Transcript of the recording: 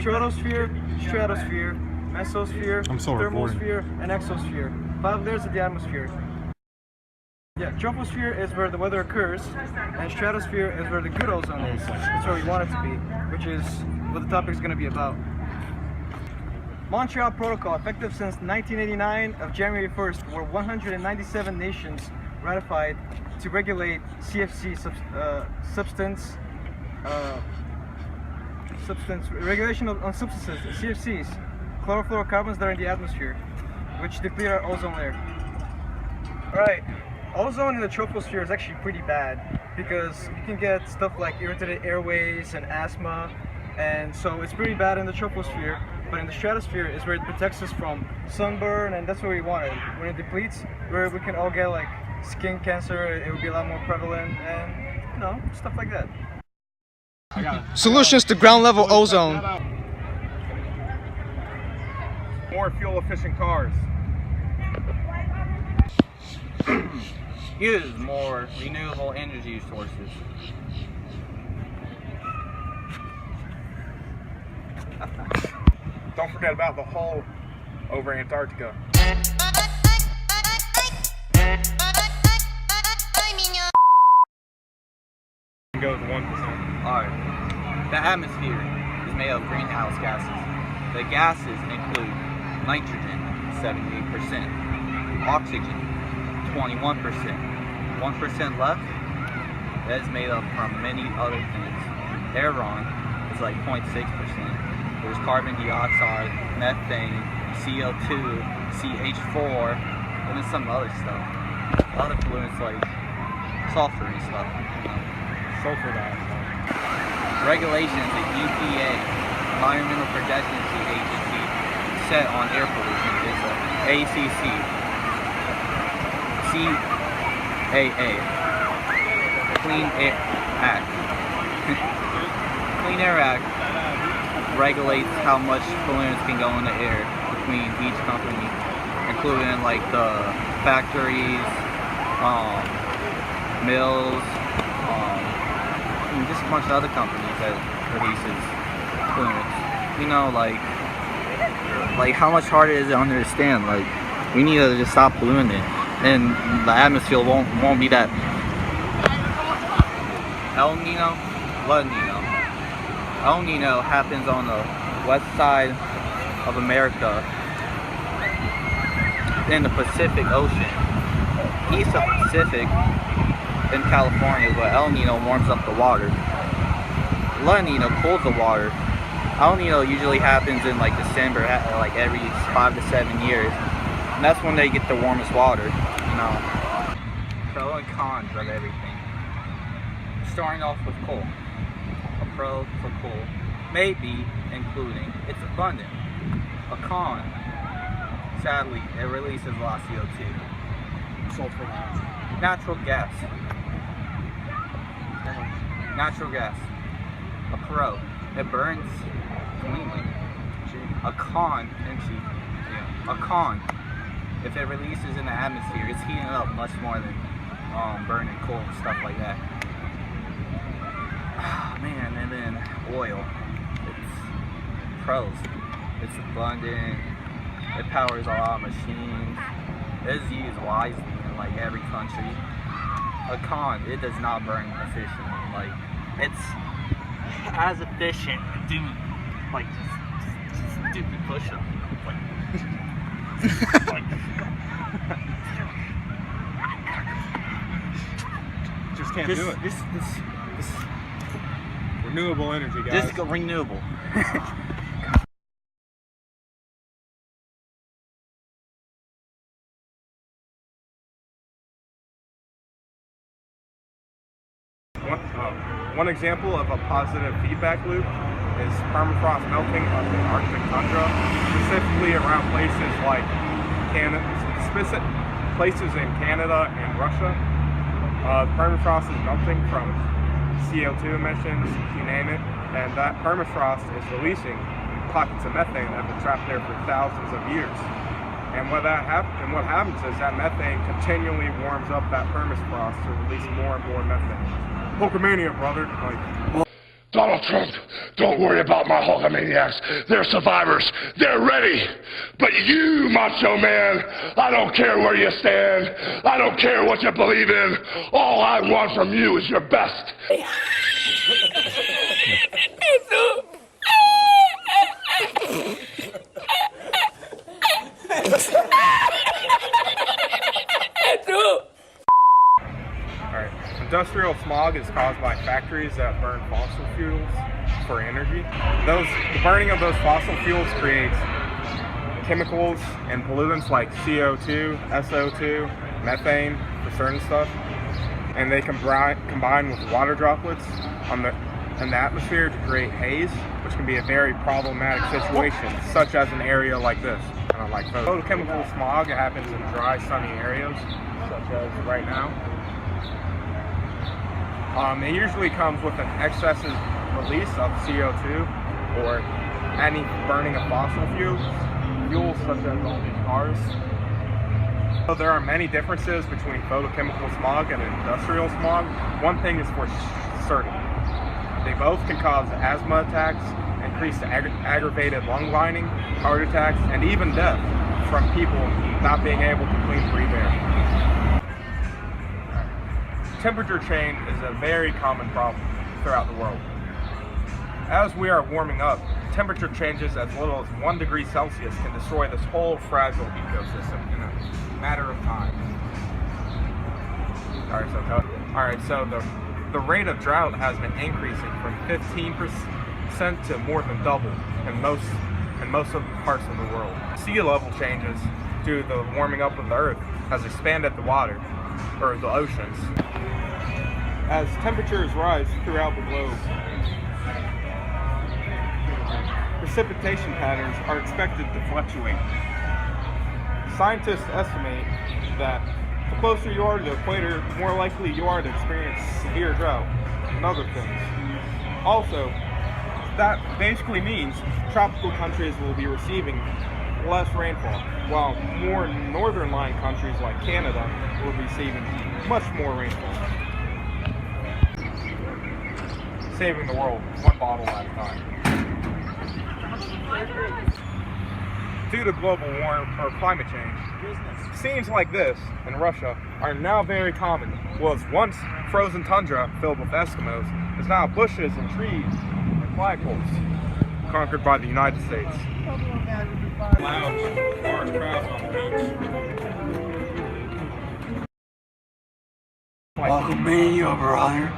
Troposphere, stratosphere, mesosphere, thermosphere, and exosphere. 5 layers of the atmosphere. Yeah, troposphere is where the weather occurs, and stratosphere is where the good ozone is. That's where we want it to be, which is what the topic is going to be about. Montreal Protocol, effective since 1989 of January 1st, where 197 nations ratified to regulate CFC regulation on substances, CFCs, chlorofluorocarbons that are in the atmosphere, which deplete our ozone layer. Alright, ozone in the troposphere is actually pretty bad because you can get stuff like irritated airways and asthma, and so it's pretty bad in the troposphere. But in the stratosphere is where it protects us from sunburn, and that's what we want. When it depletes, where we can all get like skin cancer, it would be a lot more prevalent, and you know, stuff like that. Solutions to ground level ozone. More fuel efficient cars. Use more renewable energy sources. Don't forget about the hole over Antarctica. Go with 1%. Alright. The atmosphere is made of greenhouse gases. The gases include nitrogen, 78%, oxygen, 21%, 1% left that is made up from many other things. Aeron is like 0.6%. There's carbon dioxide, methane, CO2, CH4, and then some other stuff. Other pollutants like sulfur and stuff. You know. Sulfur dioxide. Regulations at EPA, Environmental Protection Agency, set on air pollution is the ACC, CAA, Clean Air Act. Clean Air Act regulates how much pollutants can go in the air between each company, including like the factories, mills, and just a bunch of other companies that releases pollutants. You know, like how much harder is it to understand? Like, we need to just stop polluting it, and the atmosphere won't be that. El Nino, La Nino. El Nino happens on the west side of America in the Pacific Ocean. East of Pacific in California, but El Nino warms up the water. La Nina cools the water. El Nino usually happens in like December, like every 5 to 7 years. And that's when they get the warmest water, you know. Pro and cons of everything. Starting off with coal. A pro for coal, maybe including it's abundant. A con, sadly, it releases a lot of CO2. Sulfur dioxide. Natural gas. Natural gas. A pro, it burns cleanly. A con, a con, if it releases in the atmosphere, it's heating up much more than burning coal and stuff like that. Man, and then oil. It's pros. It's abundant. It powers a lot of machines. It is used wisely in like every country. A con, it does not burn efficiently. Like, it's as efficient doing like just stupid push-ups. Just can't do it. This renewable energy, guys. Just go renewable. One example of a positive feedback loop is permafrost melting of the Arctic tundra, specifically around places like places in Canada and Russia. Permafrost is melting from CO2 emissions, you name it, and that permafrost is releasing pockets of methane that have been trapped there for thousands of years. And what happens is that methane continually warms up that permafrost to release more and more methane. Pokemania, brother. Like, Donald Trump, don't worry about my Hulkamaniacs. They're survivors. They're ready. But you, Macho Man, I don't care where you stand. I don't care what you believe in. All I want from you is your best. Alright. Industrial smog is caused by factories that burn fossil fuels for energy. The burning of those fossil fuels creates chemicals and pollutants like CO2, SO2, methane for certain stuff, and they combine with water droplets in the atmosphere to create haze, which can be a very problematic situation, such as an area like this. Kind of like photochemical smog happens in dry, sunny areas, such as right now. It usually comes with an excessive release of CO2 or any burning of fossil fuels such as all these cars. So there are many differences between photochemical smog and industrial smog. One thing is for certain. They both can cause asthma attacks, increased aggravated lung lining, heart attacks, and even death from people not being able to clean breathe air. Temperature change is a very common problem throughout the world. As we are warming up, temperature changes as little as 1 degree Celsius can destroy this whole fragile ecosystem in a matter of time. Alright, so the rate of drought has been increasing from 15% to more than double in most of the parts of the world. Sea level changes due to the warming up of the earth has expanded the water, or the oceans. As temperatures rise throughout the globe, precipitation patterns are expected to fluctuate. Scientists estimate that the closer you are to the equator, the more likely you are to experience severe drought and other things. Also, that basically means tropical countries will be receiving less rainfall, while more northern line countries like Canada will be receiving much more rainfall. Saving the world one bottle at a time. Due to global warming or climate change, scenes like this in Russia are now very common. What was once frozen tundra filled with Eskimos is now bushes and trees and flagpoles, conquered by the United States. Loud, large crowds on the beach. Hulkamania, brother.